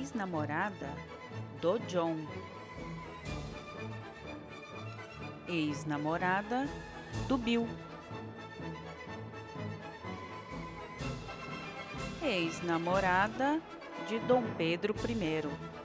ex-namorada do John. Ex-namorada do Bill. Ex-namorada de Dom Pedro I.